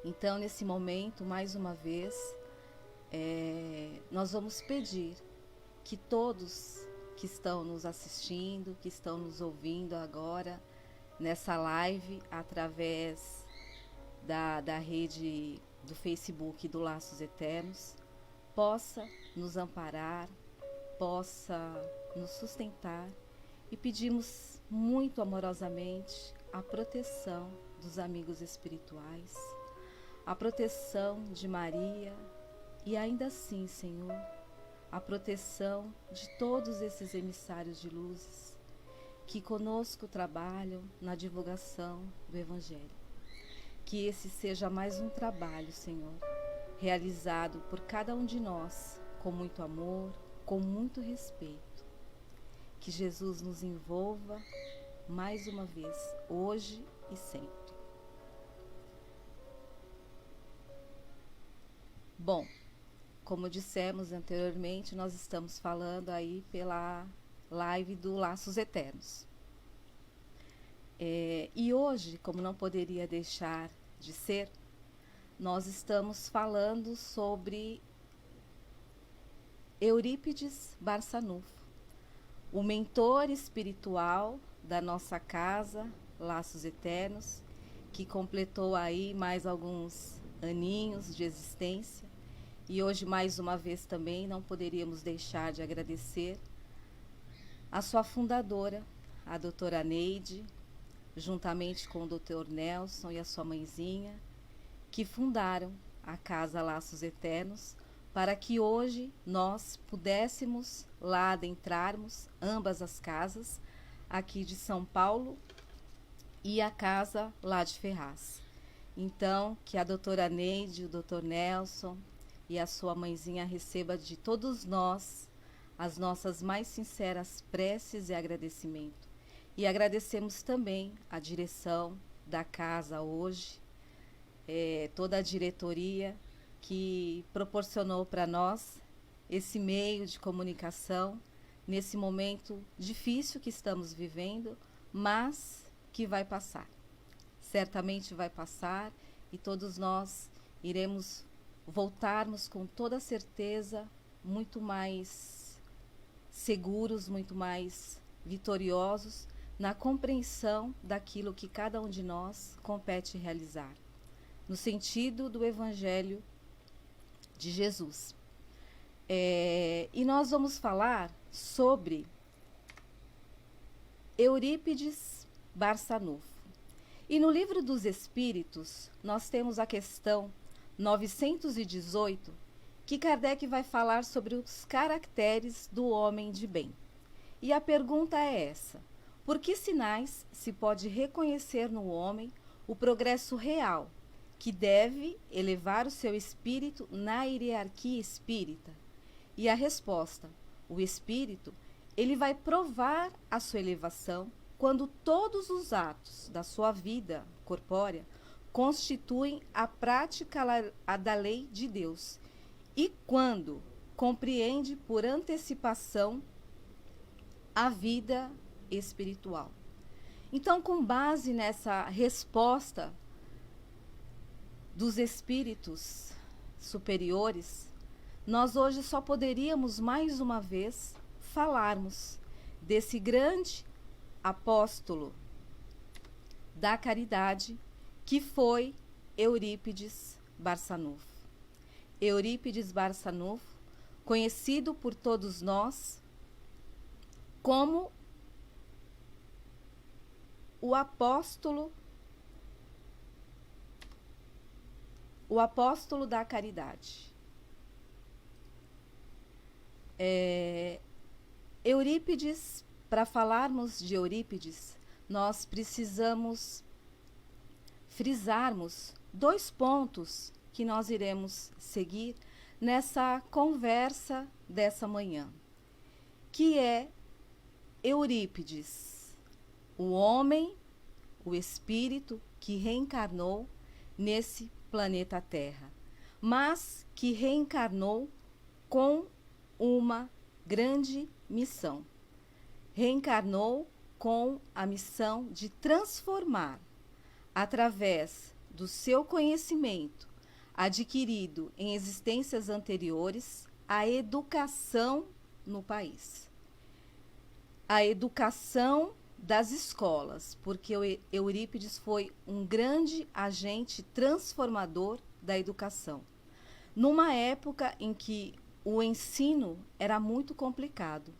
Então, nesse momento, mais uma vez, nós vamos pedir que todos que estão nos assistindo, que estão nos ouvindo agora nessa live através da rede do Facebook do Laços Eternos, possa nos amparar, possa nos sustentar, e pedimos muito amorosamente a proteção dos amigos espirituais, a proteção de Maria e ainda assim, Senhor, a proteção de todos esses emissários de luzes que conosco trabalham na divulgação do Evangelho. Que esse seja mais um trabalho, Senhor, realizado por cada um de nós com muito amor, com muito respeito. Que Jesus nos envolva mais uma vez, hoje e sempre. Bom, como dissemos anteriormente, nós estamos falando aí pela live do Laços Eternos. E hoje, como não poderia deixar de ser, nós estamos falando sobre Eurípides Barçanufo, o mentor espiritual da nossa casa, Laços Eternos, que completou aí mais alguns aninhos de existência. E hoje, mais uma vez também, não poderíamos deixar de agradecer a sua fundadora, a doutora Neide, juntamente com o doutor Nelson e a sua mãezinha, que fundaram a Casa Laços Eternos, para que hoje nós pudéssemos lá adentrarmos ambas as casas, aqui de São Paulo e a casa lá de Ferraz. Então, que a doutora Neide, o doutor Nelson e a sua mãezinha receba de todos nós as nossas mais sinceras preces e agradecimento. E agradecemos também a direção da casa hoje, toda a diretoria que proporcionou para nós esse meio de comunicação nesse momento difícil que estamos vivendo, mas que vai passar. Certamente vai passar e todos nós iremos voltarmos com toda certeza muito mais seguros, muito mais vitoriosos na compreensão daquilo que cada um de nós compete realizar, no sentido do Evangelho de Jesus. E nós vamos falar sobre Eurípides Barçanufo. E no Livro dos Espíritos, nós temos a questão 918, que Kardec vai falar sobre os caracteres do homem de bem. E a pergunta é essa: por que sinais se pode reconhecer no homem o progresso real, que deve elevar o seu espírito na hierarquia espírita? E a resposta: o espírito, ele vai provar a sua elevação quando todos os atos da sua vida corpórea constituem a prática da lei de Deus, e quando compreende por antecipação a vida espiritual. Então, com base nessa resposta dos espíritos superiores, nós hoje só poderíamos mais uma vez falarmos desse grande apóstolo da caridade, que foi Eurípides Barçanufo. Eurípides Barçanufo, conhecido por todos nós como o apóstolo da caridade. Eurípides, para falarmos de Eurípides, nós precisamos frisarmos 2 pontos que nós iremos seguir nessa conversa dessa manhã, que é Eurípides, o homem, o espírito que reencarnou nesse planeta Terra, mas que reencarnou com uma grande missão. Reencarnou com a missão de transformar, através do seu conhecimento adquirido em existências anteriores, a educação no país. A educação das escolas, porque Eurípides foi um grande agente transformador da educação. Numa época em que o ensino era muito complicado,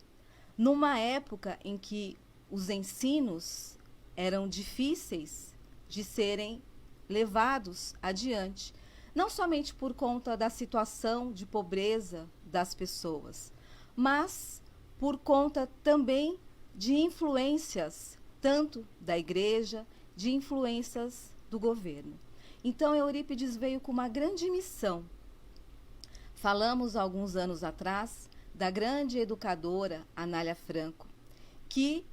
numa época em que os ensinos eram difíceis de serem levados adiante, não somente por conta da situação de pobreza das pessoas, mas por conta também de influências, tanto da igreja, de influências do governo. Então, Eurípides veio com uma grande missão. Falamos alguns anos atrás da grande educadora Anália Franco, que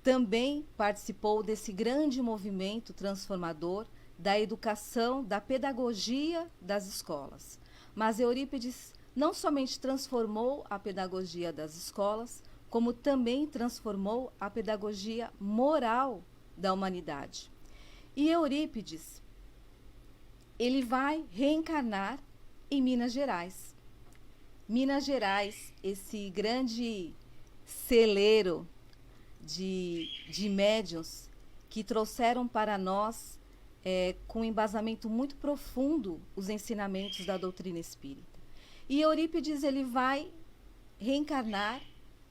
também participou desse grande movimento transformador da educação, da pedagogia das escolas. Mas Eurípides não somente transformou a pedagogia das escolas, como também transformou a pedagogia moral da humanidade. E Eurípides, ele vai reencarnar em Minas Gerais. Minas Gerais, esse grande celeiro de médiuns que trouxeram para nós, com um embasamento muito profundo, os ensinamentos da doutrina espírita. E Eurípides, ele vai reencarnar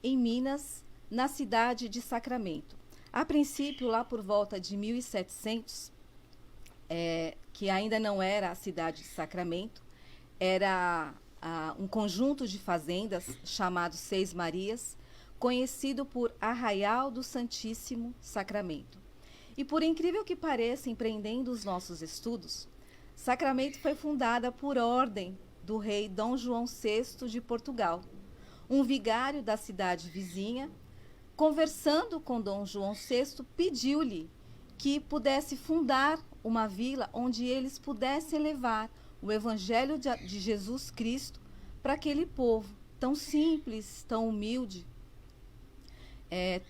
em Minas, na cidade de Sacramento. A princípio, lá por volta de 1700, que ainda não era a cidade de Sacramento, era um conjunto de fazendas chamado Seis Marias, conhecido por Arraial do Santíssimo Sacramento. E por incrível que pareça, empreendendo os nossos estudos, Sacramento foi fundada por ordem do rei Dom João VI de Portugal. Um vigário da cidade vizinha, conversando com Dom João VI, pediu-lhe que pudesse fundar uma vila onde eles pudessem levar o Evangelho de Jesus Cristo para aquele povo tão simples, tão humilde,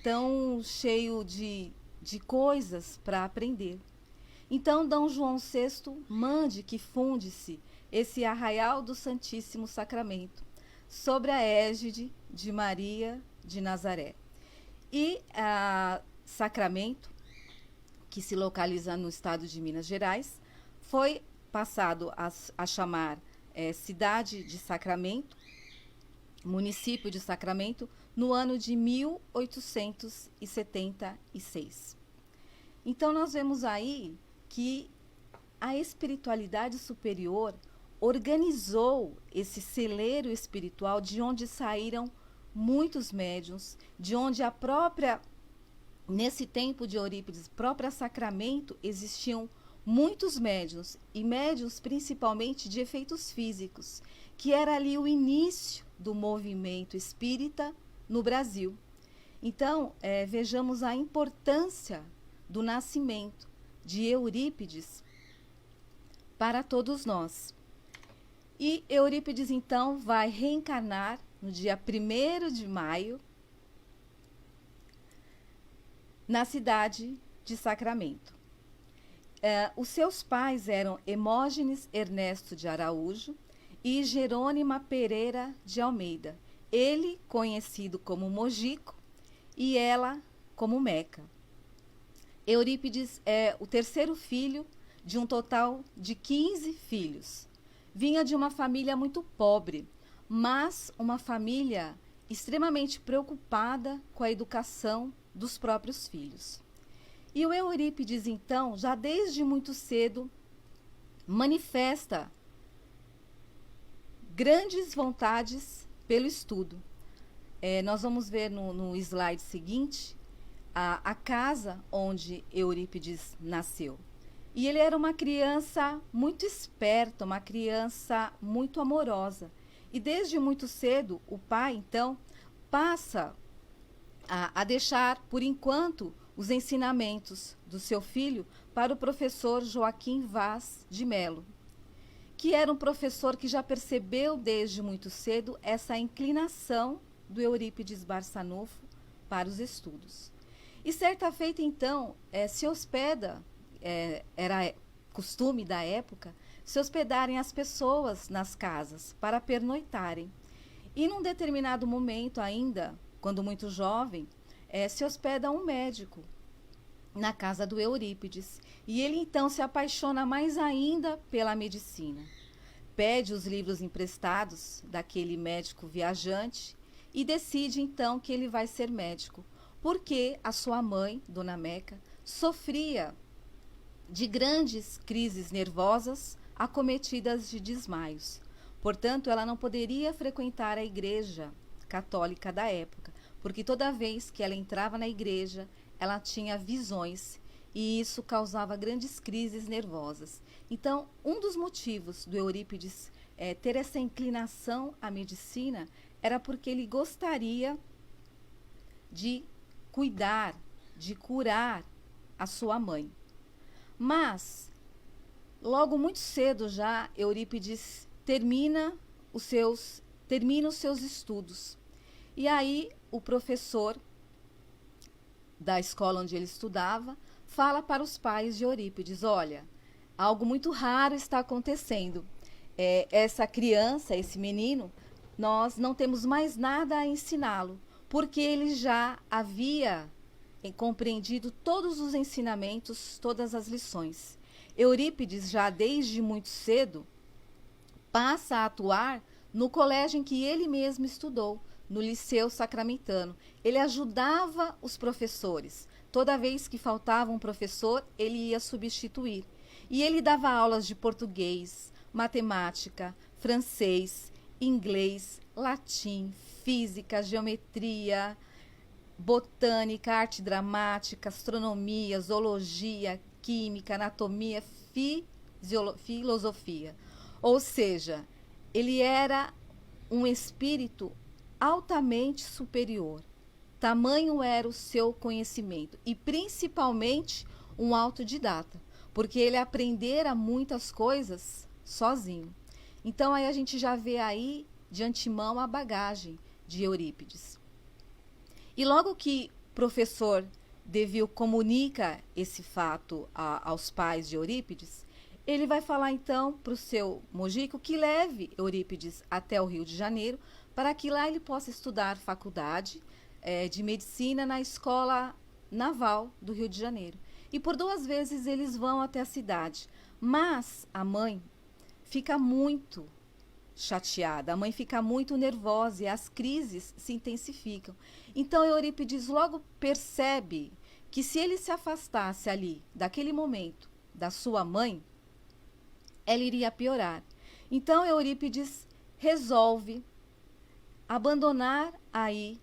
tão cheio de coisas para aprender. Então, Dom João VI mande que funde-se esse Arraial do Santíssimo Sacramento, sobre a égide de Maria de Nazaré. E Sacramento, que se localiza no estado de Minas Gerais, foi passado a chamar Cidade de Sacramento, município de Sacramento, no ano de 1876. Então, nós vemos aí que a espiritualidade superior organizou esse celeiro espiritual de onde saíram muitos médiuns, de onde nesse tempo de Eurípides, própria Sacramento, existiam muitos médiuns, e médiuns principalmente de efeitos físicos, que era ali o início do movimento espírita no Brasil. Então, vejamos a importância do nascimento de Eurípides para todos nós. E Eurípides, então, vai reencarnar no dia 1º de maio, na cidade de Sacramento. Os seus pais eram Hemógenes Ernesto de Araújo e Jerônima Pereira de Almeida. Ele conhecido como Mojico e ela como Meca. Eurípides é o terceiro filho de um total de 15 filhos. Vinha de uma família muito pobre, mas uma família extremamente preocupada com a educação dos próprios filhos. E o Eurípides, então, já desde muito cedo, manifesta grandes vontades pelo estudo. Nós vamos ver no slide seguinte a casa onde Eurípides nasceu. E ele era uma criança muito esperta, uma criança muito amorosa. E desde muito cedo, o pai, então, passa a deixar, por enquanto, os ensinamentos do seu filho para o professor Joaquim Vaz de Melo, que era um professor que já percebeu desde muito cedo essa inclinação do Eurípides Barçanufo para os estudos. E certa feita, então, se hospeda era costume da época, se hospedarem as pessoas nas casas para pernoitarem. E num determinado momento ainda, quando muito jovem, se hospeda um médico na casa do Eurípides. E ele então se apaixona mais ainda pela medicina. Pede os livros emprestados daquele médico viajante e decide então que ele vai ser médico, porque a sua mãe, Dona Meca, sofria de grandes crises nervosas acometidas de desmaios. Portanto, ela não poderia frequentar a igreja católica da época, porque toda vez que ela entrava na igreja, ela tinha visões e isso causava grandes crises nervosas. Então, um dos motivos do Eurípides ter essa inclinação à medicina era porque ele gostaria de cuidar, de curar a sua mãe. Mas, logo muito cedo já, Eurípides termina os seus estudos. E aí, o professor da escola onde ele estudava fala para os pais de Eurípides: olha, algo muito raro está acontecendo. Essa criança, esse menino, nós não temos mais nada a ensiná-lo, porque ele já havia compreendido todos os ensinamentos, todas as lições. Eurípides, já desde muito cedo, passa a atuar no colégio em que ele mesmo estudou, no Liceu Sacramentano. Ele ajudava os professores. Toda vez que faltava um professor, ele ia substituir. E ele dava aulas de português, matemática, francês, inglês, latim, física, geometria, botânica, arte dramática, astronomia, zoologia, química, anatomia, filosofia. Ou seja, ele era um espírito altamente superior. Tamanho era o seu conhecimento e principalmente um autodidata, porque ele aprendera muitas coisas sozinho. Então aí a gente já vê aí de antemão a bagagem de Eurípides. E logo que o professor Deville comunica esse fato aos pais de Eurípides, ele vai falar então para o seu Mojico que leve Eurípides até o Rio de Janeiro, para que lá ele possa estudar faculdade de medicina na Escola Naval do Rio de Janeiro. E por 2 vezes eles vão até a cidade. Mas a mãe fica muito chateada, a mãe fica muito nervosa e as crises se intensificam. Então Eurípides logo percebe que se ele se afastasse ali, daquele momento, da sua mãe, ela iria piorar. Então Eurípides resolve abandonar aí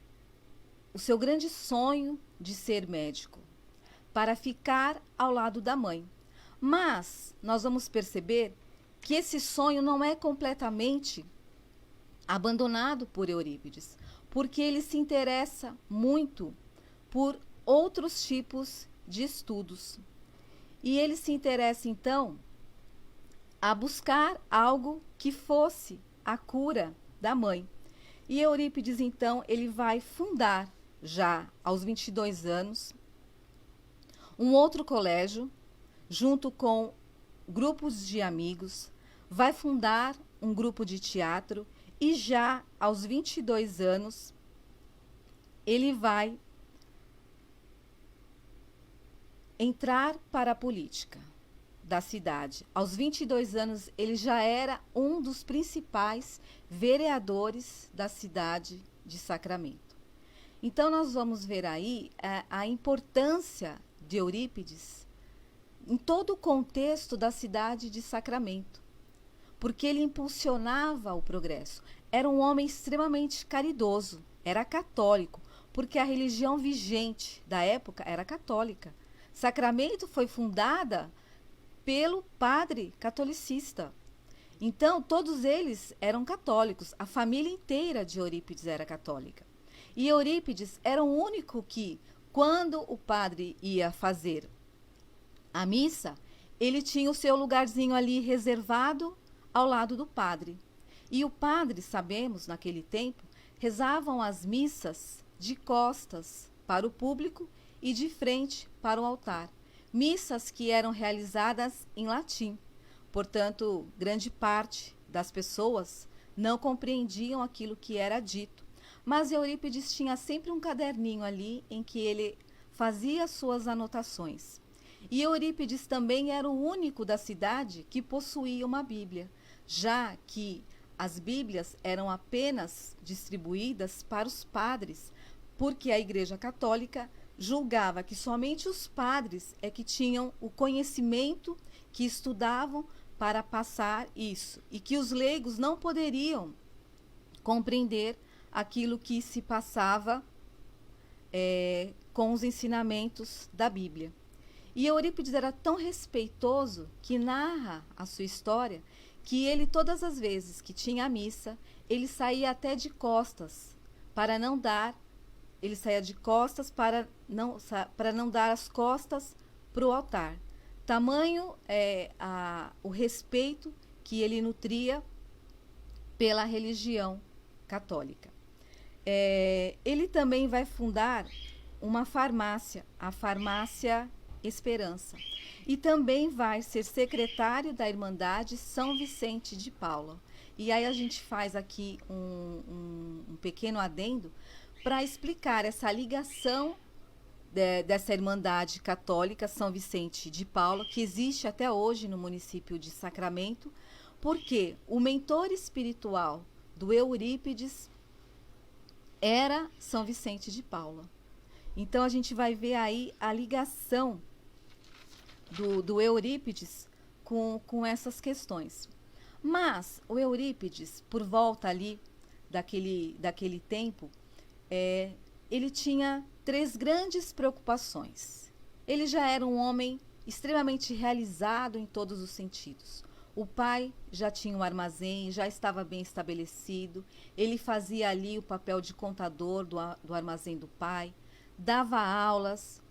o seu grande sonho de ser médico para ficar ao lado da mãe. Mas nós vamos perceber que esse sonho não é completamente abandonado por Eurípides, porque ele se interessa muito por outros tipos de estudos. E ele se interessa, então, a buscar algo que fosse a cura da mãe. E Eurípides, então, ele vai fundar, já aos 22 anos, um outro colégio, junto com grupos de amigos, vai fundar um grupo de teatro e já aos 22 anos, ele vai entrar para a política da cidade. Aos 22 anos, ele já era um dos principais vereadores da cidade de Sacramento. Então, nós vamos ver aí a importância de Eurípides em todo o contexto da cidade de Sacramento, porque ele impulsionava o progresso. Era um homem extremamente caridoso, era católico, porque a religião vigente da época era católica. Sacramento foi fundada pelo padre catolicista. Então, todos eles eram católicos. A família inteira de Eurípides era católica. E Eurípides era o único que, quando o padre ia fazer a missa, ele tinha o seu lugarzinho ali reservado ao lado do padre. E o padre, sabemos, naquele tempo, rezavam as missas de costas para o público e de frente para o altar. missas que eram realizadas em latim. Portanto, grande parte das pessoas não compreendiam aquilo que era dito. Mas Eurípides tinha sempre um caderninho ali em que ele fazia suas anotações. E Eurípides também era o único da cidade que possuía uma Bíblia, já que as Bíblias eram apenas distribuídas para os padres, porque a Igreja Católica julgava que somente os padres é que tinham o conhecimento, que estudavam para passar isso, e que os leigos não poderiam compreender aquilo que se passava com os ensinamentos da Bíblia. E Eurípides era tão respeitoso que narra a sua história que ele, todas as vezes que tinha a missa, ele saía até de costas para não dar, ele saía de costas para não dar as costas para o altar. Tamanho o respeito que ele nutria pela religião católica. Ele também vai fundar uma farmácia, a Farmácia Esperança, e também vai ser secretário da Irmandade São Vicente de Paula. E aí a gente faz aqui um pequeno adendo para explicar essa ligação dessa Irmandade Católica São Vicente de Paula, que existe até hoje no município de Sacramento, porque o mentor espiritual do Eurípides era São Vicente de Paula. Então a gente vai ver aí a ligação do Eurípides com essas questões. Mas o Eurípides, por volta ali daquele tempo, ele tinha 3 grandes preocupações. Ele já era um homem extremamente realizado em todos os sentidos. O pai já tinha um armazém, já estava bem estabelecido. Ele fazia ali o papel de contador do armazém do pai, dava aulas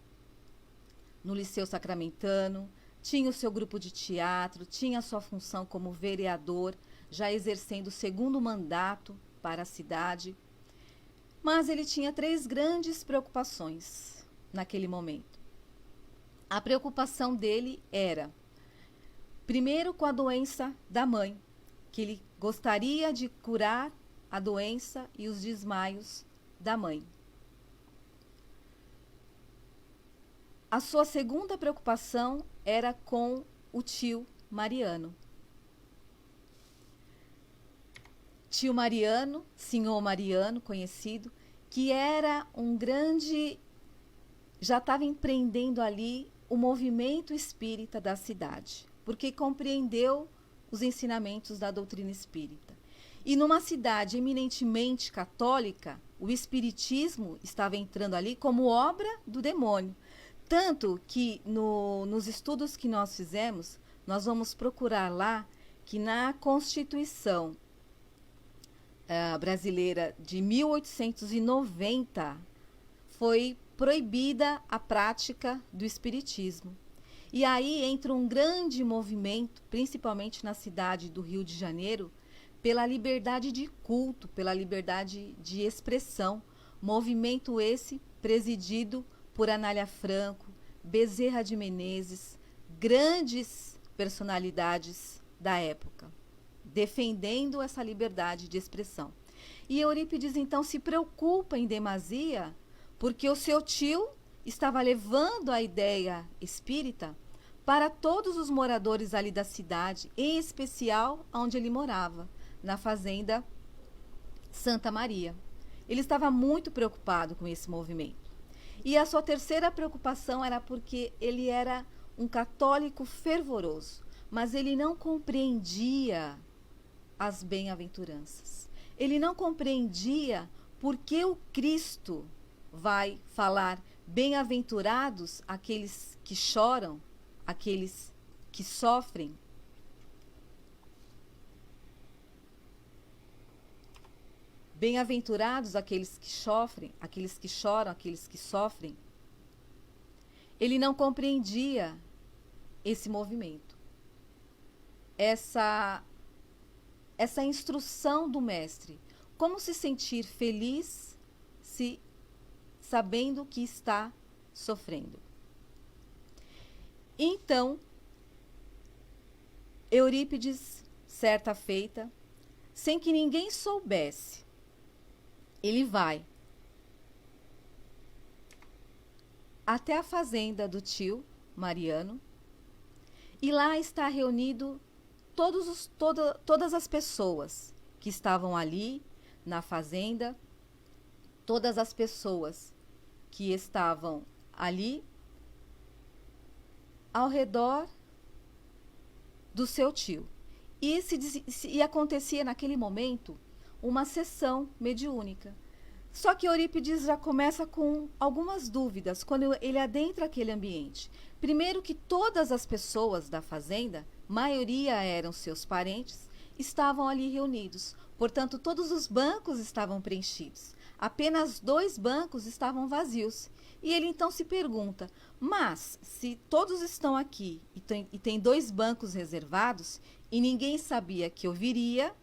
no Liceu Sacramentano, tinha o seu grupo de teatro, tinha a sua função como vereador, já exercendo o 2º mandato para a cidade. Mas ele tinha 3 grandes preocupações naquele momento. A preocupação dele era, primeiro, com a doença da mãe, que ele gostaria de curar a doença e os desmaios da mãe. A sua segunda preocupação era com o tio Mariano. Tio Mariano, senhor Mariano, conhecido, que era um grande, já estava empreendendo ali o movimento espírita da cidade, porque compreendeu os ensinamentos da doutrina espírita. E numa cidade eminentemente católica, o espiritismo estava entrando ali como obra do demônio. Tanto que nos estudos que nós fizemos, nós vamos procurar lá que na Constituição brasileira de 1890 foi proibida a prática do espiritismo. E aí entra um grande movimento, principalmente na cidade do Rio de Janeiro, pela liberdade de culto, pela liberdade de expressão. Movimento esse presidido por Anália Franco, Bezerra de Menezes, grandes personalidades da época, defendendo essa liberdade de expressão. E Eurípides, então, se preocupa em demasia, porque o seu tio estava levando a ideia espírita para todos os moradores ali da cidade, em especial onde ele morava, na fazenda Santa Maria. Ele estava muito preocupado com esse movimento. E a sua terceira preocupação era porque ele era um católico fervoroso, mas ele não compreendia as bem-aventuranças. Ele não compreendia por que o Cristo vai falar bem-aventurados aqueles que choram, aqueles que sofrem. Bem-aventurados aqueles que sofrem, aqueles que choram, aqueles que sofrem. Ele não compreendia esse movimento. Essa instrução do mestre. Como se sentir feliz sabendo que está sofrendo. Então, Eurípides, certa feita, sem que ninguém soubesse, ele vai até a fazenda do tio Mariano, e lá está reunido todas as pessoas que estavam ali na fazenda, todas as pessoas que estavam ali ao redor do seu tio. E acontecia naquele momento uma sessão mediúnica. Só que Eurípides já começa com algumas dúvidas quando ele adentra aquele ambiente. Primeiro que todas as pessoas da fazenda, maioria eram seus parentes, estavam ali reunidos. Portanto, todos os bancos estavam preenchidos. Apenas 2 bancos estavam vazios. E ele então se pergunta, mas se todos estão aqui e tem 2 bancos reservados e ninguém sabia que eu viria,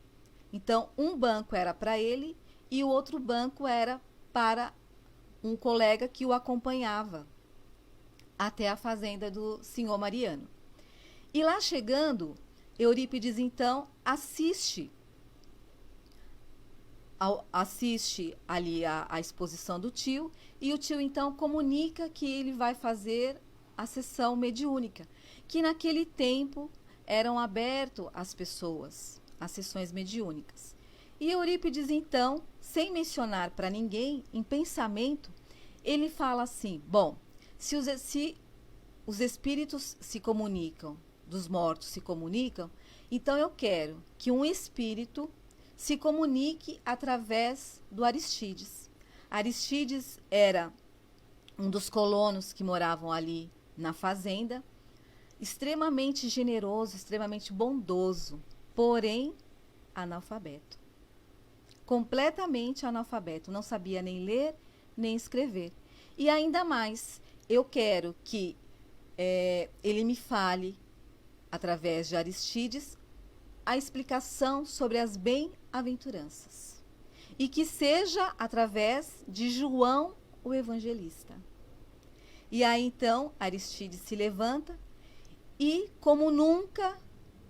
então um banco era para ele e o outro banco era para um colega que o acompanhava até a fazenda do senhor Mariano. E lá chegando, Eurípides então assiste ali a exposição do tio, e o tio então comunica que ele vai fazer a sessão mediúnica, que naquele tempo eram abertas às pessoas, as sessões mediúnicas. E Eurípides então, sem mencionar para ninguém, em pensamento, ele fala assim, bom, se os espíritos se comunicam, dos mortos se comunicam, então eu quero que um espírito se comunique através do Aristides. Aristides era um dos colonos que moravam ali na fazenda, extremamente generoso, extremamente bondoso, porém analfabeto. Completamente analfabeto, não sabia nem ler nem escrever. E ainda mais, eu quero que ele me fale, através de Aristides, a explicação sobre as bem-aventuranças. E que seja através de João, o evangelista. E aí então Aristides se levanta e, como nunca,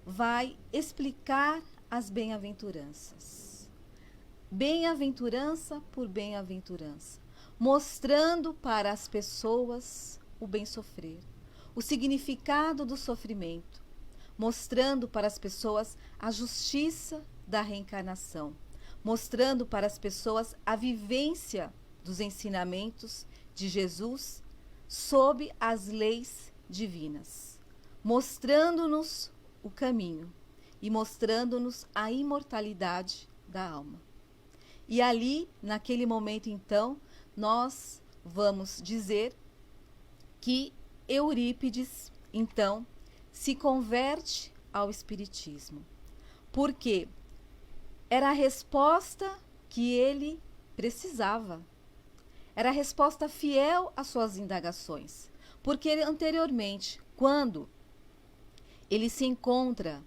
vai explicar as bem-aventuranças. Bem-aventurança por bem-aventurança, mostrando para as pessoas o bem-sofrer, o significado do sofrimento, mostrando para as pessoas a justiça da reencarnação, mostrando para as pessoas a vivência dos ensinamentos de Jesus sob as leis divinas, mostrando-nos o caminho e mostrando-nos a imortalidade da alma. E ali, naquele momento, então, nós vamos dizer que Eurípides, então, se converte ao espiritismo, porque era a resposta que ele precisava. Era a resposta fiel às suas indagações. Porque anteriormente, quando ele se encontra,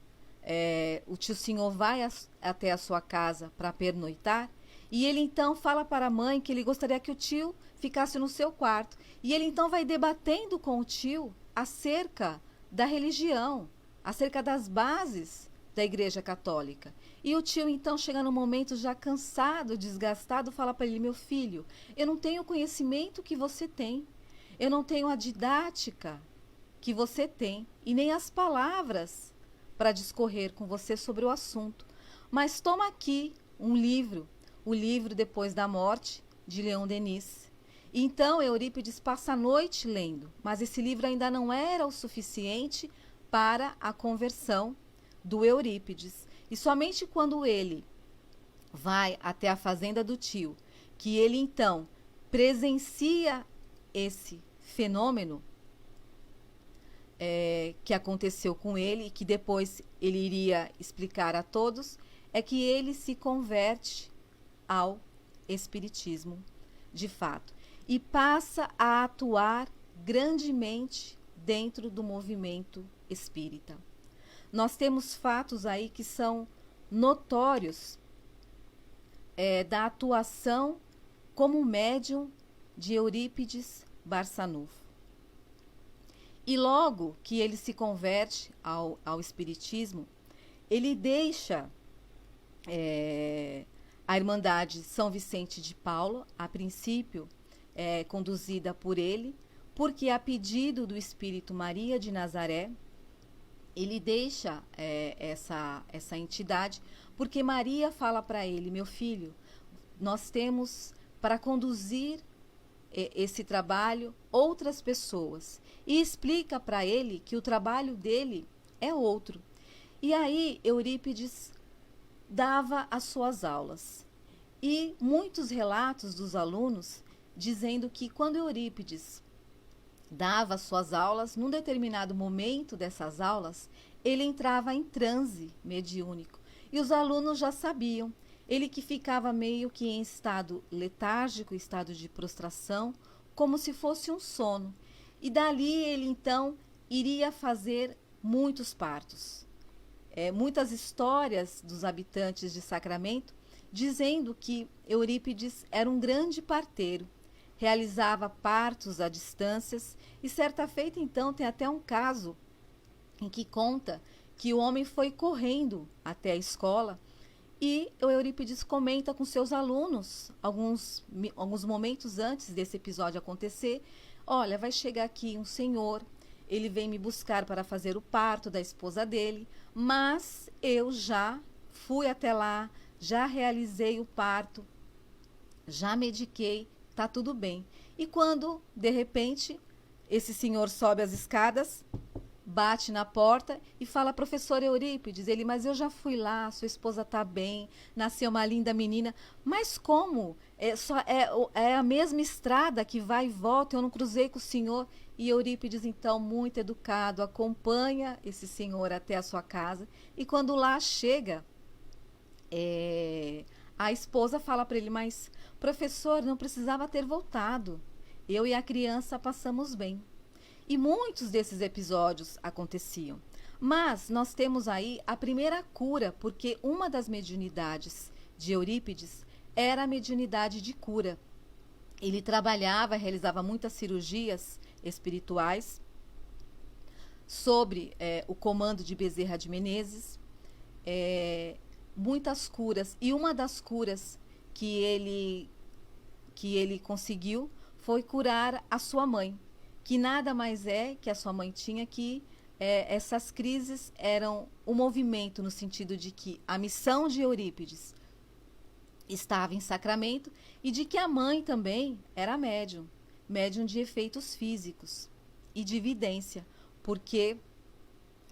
o tio senhor vai até a sua casa para pernoitar, e ele então fala para a mãe que ele gostaria que o tio ficasse no seu quarto. E ele então vai debatendo com o tio acerca da religião, acerca das bases da Igreja Católica. E o tio então chega num momento já cansado, desgastado, fala para ele, meu filho, eu não tenho o conhecimento que você tem, eu não tenho a didática que você tem, e nem as palavras para discorrer com você sobre o assunto. Mas toma aqui um livro, o livro Depois da Morte, de Leon Denis. E então Eurípides passa a noite lendo, mas esse livro ainda não era o suficiente para a conversão do Eurípides. E somente quando ele vai até a fazenda do tio, que ele então presencia esse fenômeno que aconteceu com ele e que depois ele iria explicar a todos, é que ele se converte ao espiritismo de fato e passa a atuar grandemente dentro do movimento espírita. Nós temos fatos aí que são notórios da atuação como médium de Eurípides Barçanufo. E logo que ele se converte ao espiritismo, ele deixa a Irmandade São Vicente de Paulo, a princípio conduzida por ele, porque a pedido do Espírito Maria de Nazaré, ele deixa essa entidade, porque Maria fala para ele: meu filho, nós temos para conduzir esse trabalho outras pessoas, e explica para ele que o trabalho dele é outro. E aí Eurípides dava as suas aulas, e muitos relatos dos alunos dizendo que quando Eurípides dava suas aulas, num determinado momento dessas aulas, ele entrava em transe mediúnico. E os alunos já sabiam. Ele que ficava meio que em estado letárgico, estado de prostração, como se fosse um sono. E dali ele então iria fazer muitos partos. Muitas histórias dos habitantes de Sacramento dizendo que Eurípides era um grande parteiro, realizava partos a distâncias, e certa feita então tem até um caso em que conta que o homem foi correndo até a escola, e o Eurípides comenta com seus alunos, alguns momentos antes desse episódio acontecer: olha, vai chegar aqui um senhor, ele vem me buscar para fazer o parto da esposa dele, mas eu já fui até lá, já realizei o parto, já mediquei, tá tudo bem. E quando, de repente, esse senhor sobe as escadas, bate na porta e fala: professor Eurípides. Ele: mas eu já fui lá, sua esposa tá bem, nasceu uma linda menina. Mas como? É a mesma estrada que vai e volta, eu não cruzei com o senhor. E Eurípides, então, muito educado, acompanha esse senhor até a sua casa, e quando lá chega, a esposa fala para ele: mas professor, não precisava ter voltado, eu e a criança passamos bem. E muitos desses episódios aconteciam. Mas nós temos aí a primeira cura, porque uma das mediunidades de Eurípides era a mediunidade de cura. Ele trabalhava, realizava muitas cirurgias espirituais sobre o comando de Bezerra de Menezes, muitas curas. E uma das curas que ele conseguiu foi curar a sua mãe, que nada mais é que a sua mãe tinha, que essas crises eram um movimento no sentido de que a missão de Eurípides estava em Sacramento, e de que a mãe também era médium de efeitos físicos e de vidência, porque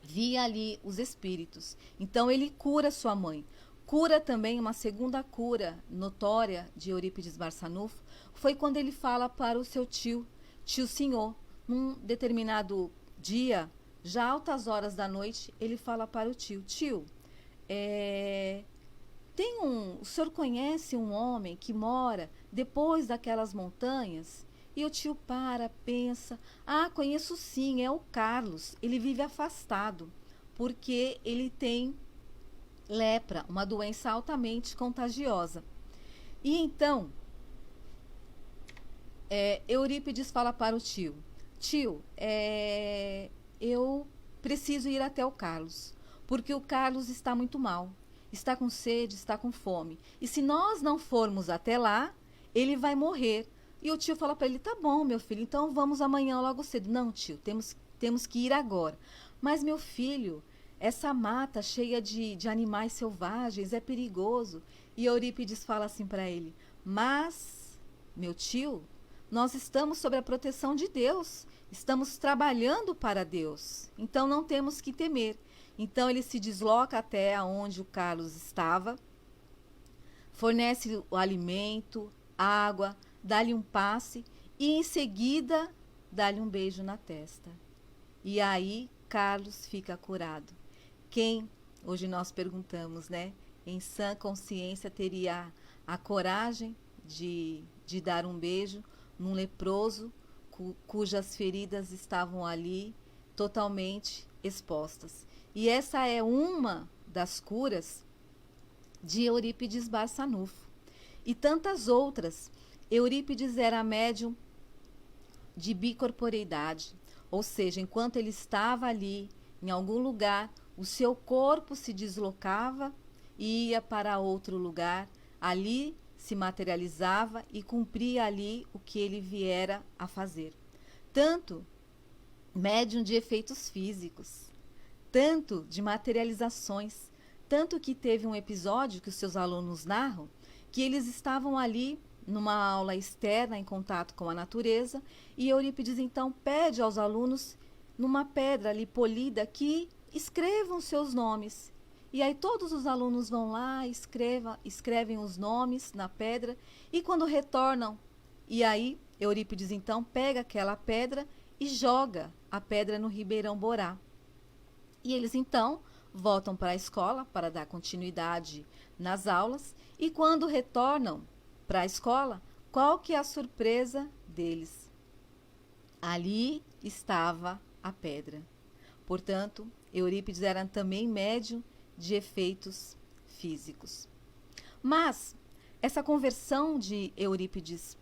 via ali os espíritos. Então ele cura sua mãe. Cura também, uma segunda cura notória de Eurípides Barçanufo foi quando ele fala para o seu tio Senhor. Num determinado dia, já altas horas da noite, ele fala para o tio: o senhor conhece um homem que mora depois daquelas montanhas? E o tio pensa: conheço sim, é o Carlos, ele vive afastado, porque ele tem lepra, uma doença altamente contagiosa. E então, Eurípides fala para o tio: eu preciso ir até o Carlos, porque o Carlos está muito mal, está com sede, está com fome, e se nós não formos até lá, ele vai morrer. E o tio fala para ele: tá bom, meu filho, então vamos amanhã logo cedo. Não, tio, temos que ir agora. Mas, meu filho, essa mata cheia de animais selvagens é perigoso. E Eurípides fala assim para ele: mas, meu tio, nós estamos sob a proteção de Deus, estamos trabalhando para Deus, então não temos que temer. Então ele se desloca até onde o Carlos estava, fornece o alimento, água, dá-lhe um passe e em seguida dá-lhe um beijo na testa. E aí Carlos fica curado. Quem, hoje nós perguntamos, né, em sã consciência teria a coragem de dar um beijo num leproso cujas feridas estavam ali totalmente expostas? E essa é uma das curas de Eurípides Barçanufo. E tantas outras. Eurípides era médium de bicorporeidade, Ou seja, enquanto ele estava ali, em algum lugar, o seu corpo se deslocava e ia para outro lugar, ali se materializava e cumpria ali o que ele viera a fazer. Tanto médium de efeitos físicos, tanto de materializações, tanto que teve um episódio que os seus alunos narram, que eles estavam ali numa aula externa em contato com a natureza, e Eurípides então pede aos alunos, numa pedra ali polida, que escrevam seus nomes. E aí todos os alunos vão lá, escrevem os nomes na pedra, e quando retornam, e aí Eurípides então pega aquela pedra e joga a pedra no Ribeirão Borá. E eles então voltam para a escola para dar continuidade nas aulas, e quando retornam para a escola, qual que é a surpresa deles? Ali estava a pedra. Portanto, Eurípides era também médium de efeitos físicos. Mas essa conversão de Eurípides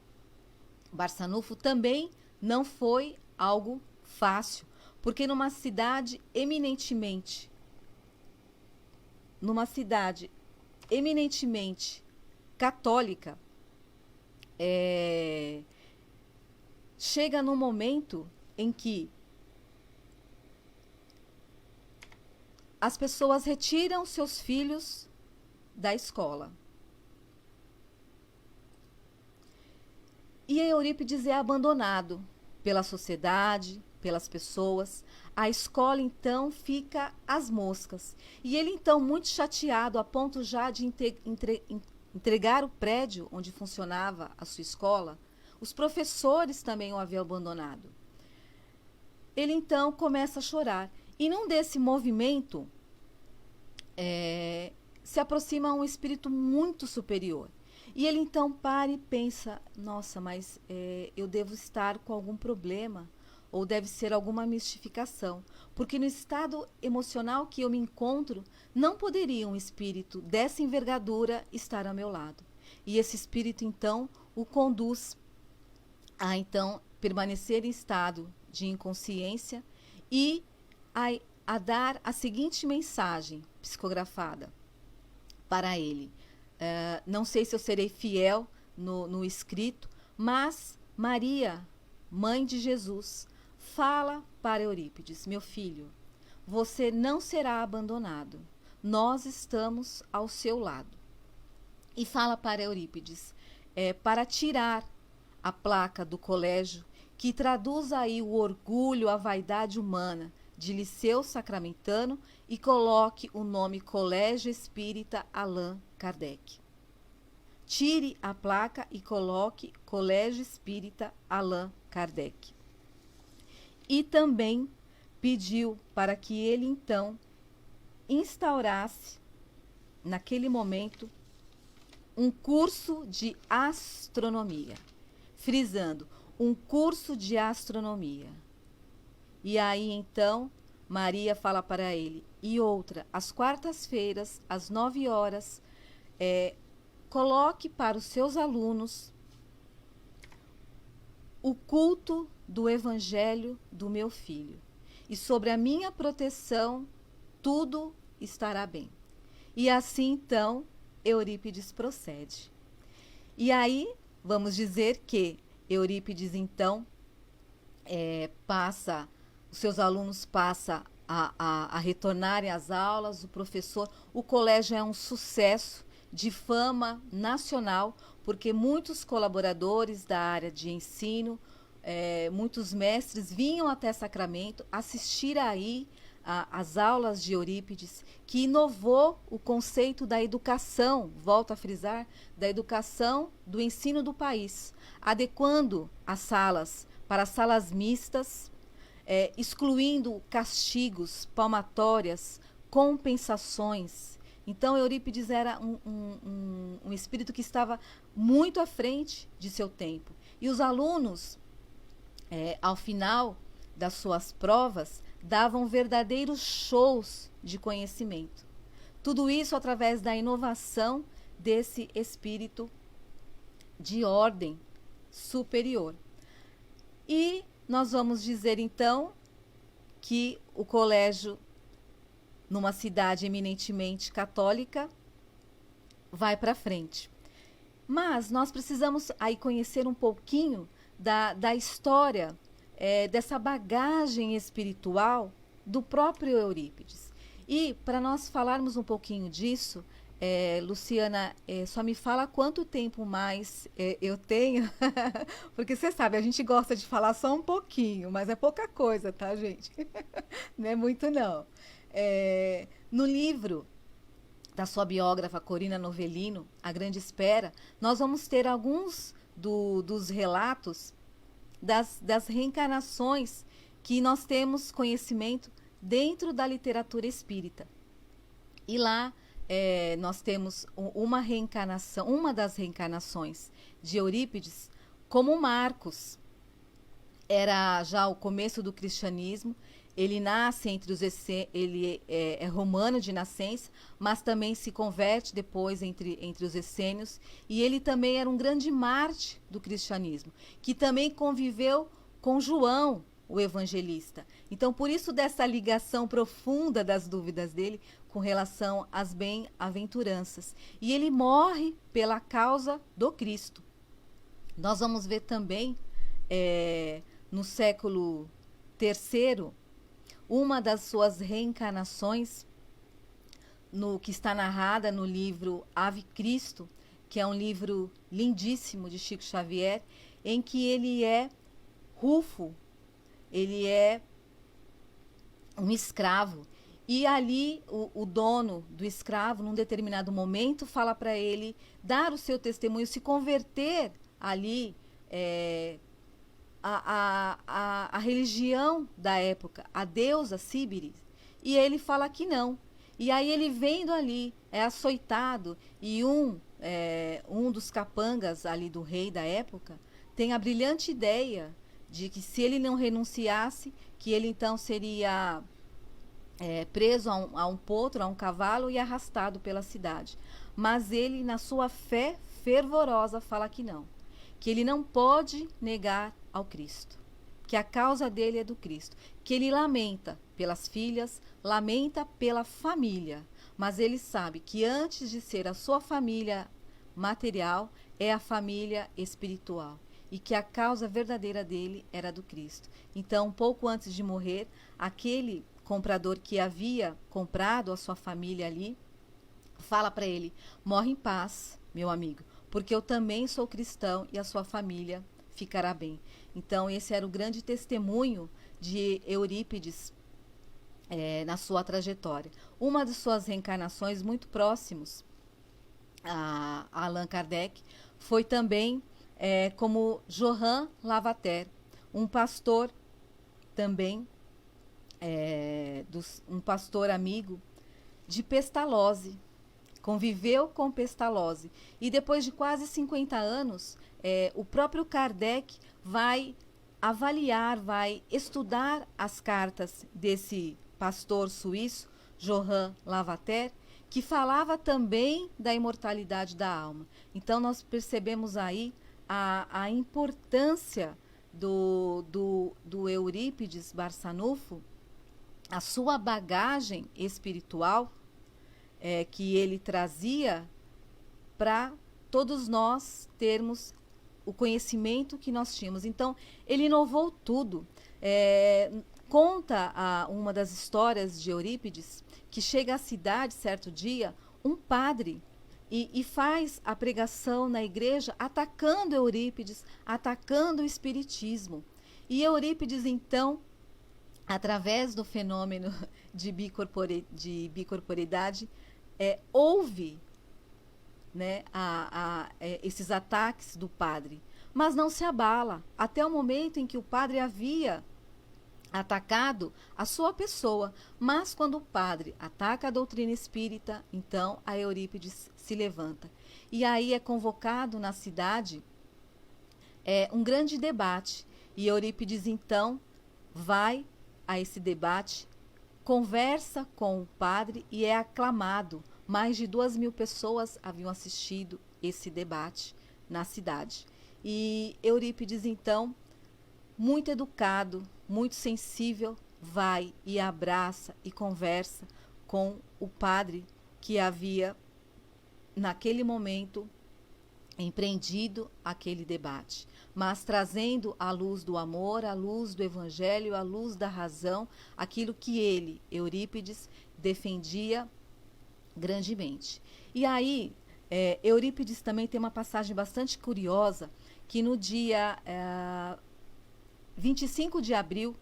Barçanufo também não foi algo fácil, porque numa cidade eminentemente católica, chega num momento em que as pessoas retiram seus filhos da escola. E Eurípides é abandonado pela sociedade, pelas pessoas. A escola então fica às moscas. E ele então, muito chateado, a ponto já de entregar o prédio onde funcionava a sua escola, os professores também o haviam abandonado. Ele então começa a chorar. E num desse movimento, se aproxima um espírito muito superior. E ele então para e pensa, nossa, mas eu devo estar com algum problema, ou deve ser alguma mistificação, porque no estado emocional que eu me encontro, não poderia um espírito dessa envergadura estar ao meu lado. E esse espírito então o conduz a então permanecer em estado de inconsciência e a dar a seguinte mensagem psicografada para ele. Não sei se eu serei fiel no escrito, mas Maria, mãe de Jesus, fala para Eurípides: meu filho, você não será abandonado, nós estamos ao seu lado. E fala para Eurípides para tirar a placa do colégio que traduz aí o orgulho, a vaidade humana de Liceu Sacramentano e coloque o nome Colégio Espírita Allan Kardec. Tire a placa e coloque Colégio Espírita Allan Kardec. E também pediu para que ele então instaurasse, naquele momento, um curso de astronomia, frisando, um curso de astronomia. E aí então Maria fala para ele, e outra, às quartas-feiras, às 9 horas, coloque para os seus alunos o culto do Evangelho do meu filho. E sobre a minha proteção, tudo estará bem. E assim, então, Eurípides procede. E aí, vamos dizer que Eurípides, então, os seus alunos passam a retornarem às aulas, o colégio é um sucesso de fama nacional, porque muitos colaboradores da área de ensino, muitos mestres vinham até Sacramento assistir aí as aulas de Eurípides, que inovou o conceito da educação, volto a frisar, da educação do ensino do país, adequando as salas para salas mistas, excluindo castigos, palmatórias, compensações. Então, Eurípides era um espírito que estava muito à frente de seu tempo. E os alunos, ao final das suas provas, davam verdadeiros shows de conhecimento. Tudo isso através da inovação desse espírito de ordem superior. E nós vamos dizer, então, que o colégio, numa cidade eminentemente católica, vai para frente. Mas nós precisamos aí conhecer um pouquinho da história, dessa bagagem espiritual do próprio Eurípides. E para nós falarmos um pouquinho disso, Luciana, só me fala quanto tempo mais eu tenho, porque você sabe, a gente gosta de falar só um pouquinho, mas é pouca coisa, tá, gente? Não é muito, não. No livro da sua biógrafa Corina Novellino, A Grande Espera, nós vamos ter alguns dos relatos das reencarnações que nós temos conhecimento dentro da literatura espírita. E lá nós temos uma reencarnação, uma das reencarnações de Eurípides como Marcos. Era já o começo do cristianismo. Ele nasce ele é romano de nascença, mas também se converte depois entre os essênios. E ele também era um grande mártir do cristianismo, que também conviveu com João, o evangelista. Então, por isso dessa ligação profunda das dúvidas dele com relação às bem-aventuranças. E ele morre pela causa do Cristo. Nós vamos ver também, no século III, uma das suas reencarnações, que está narrada no livro Ave Cristo, que é um livro lindíssimo de Chico Xavier, em que ele é Rufo, ele é um escravo. E ali o dono do escravo, num determinado momento, fala para ele dar o seu testemunho, se converter ali a religião da época, a deusa Síbiris, e ele fala que não. E aí ele vendo ali, é açoitado, e um dos capangas ali do rei da época tem a brilhante ideia de que se ele não renunciasse, que ele então seria preso a um potro, a um cavalo e arrastado pela cidade. Mas ele, na sua fé fervorosa, fala que não, que ele não pode negar ao Cristo, que a causa dele é do Cristo, que ele lamenta pelas filhas, lamenta pela família, mas ele sabe que antes de ser a sua família material, é a família espiritual, e que a causa verdadeira dele era do Cristo. Então, pouco antes de morrer, aquele comprador que havia comprado a sua família ali, fala para ele: morre em paz, meu amigo, porque eu também sou cristão e a sua família ficará bem. Então, esse era o grande testemunho de Eurípides na sua trajetória. Uma de suas reencarnações muito próximos a Allan Kardec foi também como Johann Lavater, um pastor também, um pastor amigo de Pestalozzi, conviveu com Pestalozzi. E depois de quase 50 anos, o próprio Kardec vai avaliar, vai estudar as cartas desse pastor suíço, Johann Lavater, que falava também da imortalidade da alma. Então, nós percebemos aí a importância do Eurípides Barçanufo, a sua bagagem espiritual, que ele trazia para todos nós termos o conhecimento que nós tínhamos. Então, ele inovou tudo. Conta uma das histórias de Eurípides que chega à cidade certo dia um padre e faz a pregação na igreja atacando Eurípides, atacando o espiritismo. E Eurípides, então, através do fenômeno de bicorporidade, ouve, né, esses ataques do padre, mas não se abala, até o momento em que o padre havia atacado a sua pessoa. Mas quando o padre ataca a doutrina espírita, então a Eurípides se levanta. E aí é convocado na cidade um grande debate. E Eurípides, então, vai a esse debate, conversa com o padre e é aclamado. Mais de 2.000 pessoas haviam assistido esse debate na cidade. E Eurípides, então, muito educado, muito sensível, vai e abraça e conversa com o padre que havia, naquele momento, empreendido aquele debate, mas trazendo a luz do amor, a luz do evangelho, a luz da razão, aquilo que ele, Eurípides, defendia grandemente. E aí, Eurípides também tem uma passagem bastante curiosa, que no dia 25 de abril,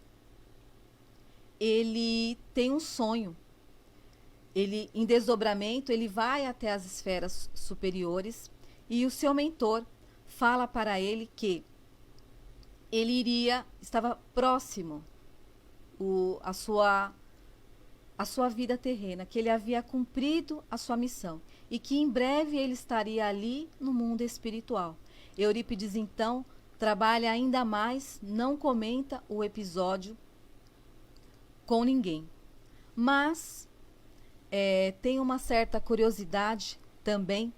ele tem um sonho. Ele, em desdobramento, ele vai até as esferas superiores e o seu mentor fala para ele que ele estava próximo a sua vida terrena, que ele havia cumprido a sua missão e que em breve ele estaria ali no mundo espiritual. Eurípides, então, trabalha ainda mais, não comenta o episódio com ninguém. Mas tem uma certa curiosidade também,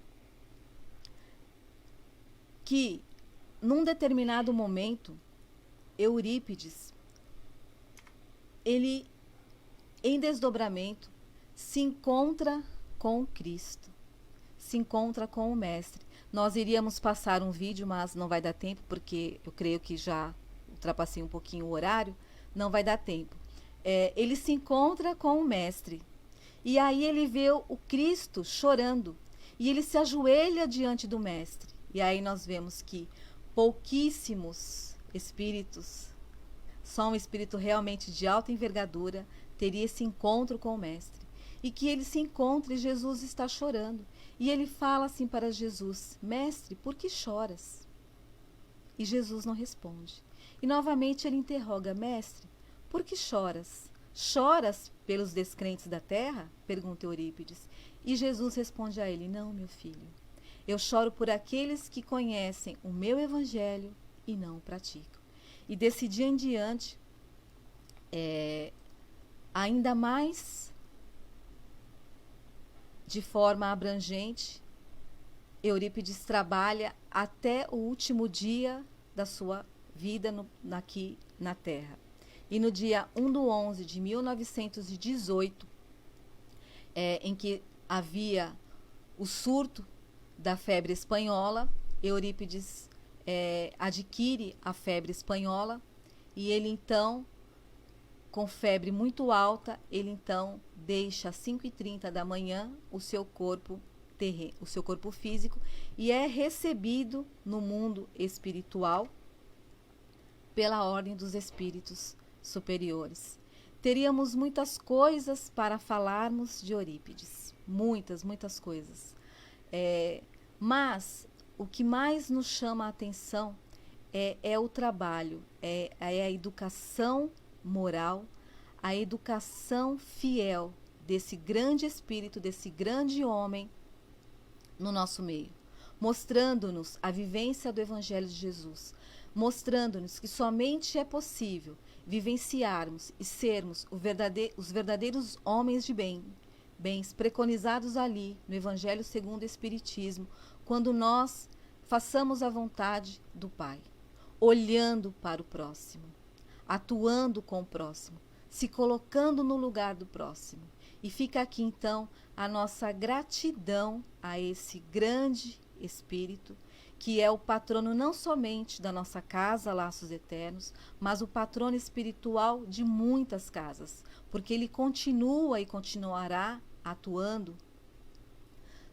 que num determinado momento, Eurípides, ele, em desdobramento, se encontra com Cristo, se encontra com o Mestre. Nós iríamos passar um vídeo, mas não vai dar tempo, porque eu creio que já ultrapassei um pouquinho o horário, não vai dar tempo. Ele se encontra com o Mestre, e aí ele vê o Cristo chorando, e ele se ajoelha diante do Mestre. E aí nós vemos que pouquíssimos espíritos, só um espírito realmente de alta envergadura, teria esse encontro com o Mestre. E que ele se encontra e Jesus está chorando. E ele fala assim para Jesus: Mestre, por que choras? E Jesus não responde. E novamente ele interroga: Mestre, por que choras? Choras pelos descrentes da terra? Pergunta Eurípides. E Jesus responde a ele: Não, meu filho. Eu choro por aqueles que conhecem o meu evangelho e não o praticam. E desse dia em diante, ainda mais de forma abrangente, Eurípides trabalha até o último dia da sua vida aqui na Terra. E no dia 1/11 de 1918, em que havia o surto da febre espanhola, Eurípides adquire a febre espanhola e ele então, com febre muito alta, ele então deixa às 5h30 da manhã o seu corpo físico e é recebido no mundo espiritual pela ordem dos espíritos superiores. Teríamos muitas coisas para falarmos de Eurípides, muitas coisas. Mas o que mais nos chama a atenção é o trabalho, é a educação moral, a educação fiel desse grande espírito, desse grande homem no nosso meio, mostrando-nos a vivência do Evangelho de Jesus, mostrando-nos que somente é possível vivenciarmos e sermos os verdadeiros homens de bens preconizados ali no Evangelho segundo o Espiritismo, quando nós façamos a vontade do Pai, olhando para o próximo, atuando com o próximo, se colocando no lugar do próximo. E fica aqui então a nossa gratidão a esse grande Espírito, que é o patrono não somente da nossa casa Laços Eternos, mas o patrono espiritual de muitas casas, porque ele continua e continuará atuando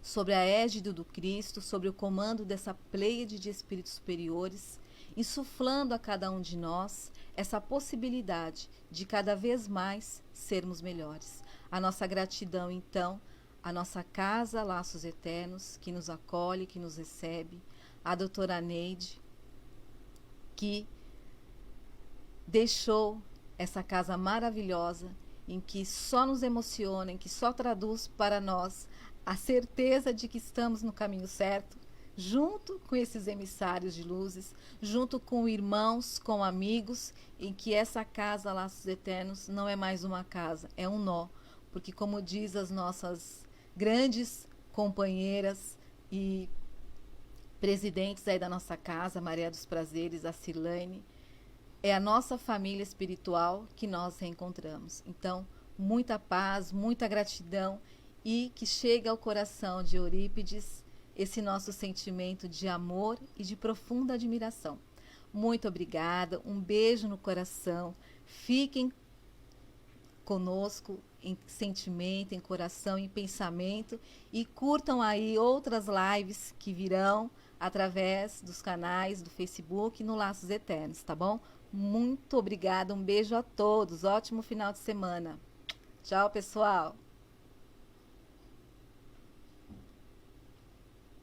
sobre a égide do Cristo, sobre o comando dessa pleiade de espíritos superiores, insuflando a cada um de nós essa possibilidade de cada vez mais sermos melhores. A nossa gratidão, então, à nossa casa Laços Eternos, que nos acolhe, que nos recebe, a doutora Neide, que deixou essa casa maravilhosa, em que só nos emociona, em que só traduz para nós a certeza de que estamos no caminho certo, junto com esses emissários de luzes, junto com irmãos, com amigos, em que essa casa Laços Eternos não é mais uma casa, é um nó, porque como diz as nossas grandes companheiras e presidentes aí da nossa casa, Maria dos Prazeres, a Silane, é a nossa família espiritual que nós reencontramos. Então, muita paz, muita gratidão e que chegue ao coração de Eurípides esse nosso sentimento de amor e de profunda admiração. Muito obrigada, um beijo no coração. Fiquem conosco em sentimento, em coração, em pensamento e curtam aí outras lives que virão através dos canais do Facebook no Laços Eternos, tá bom? Muito obrigada, um beijo a todos, ótimo final de semana. Tchau, pessoal!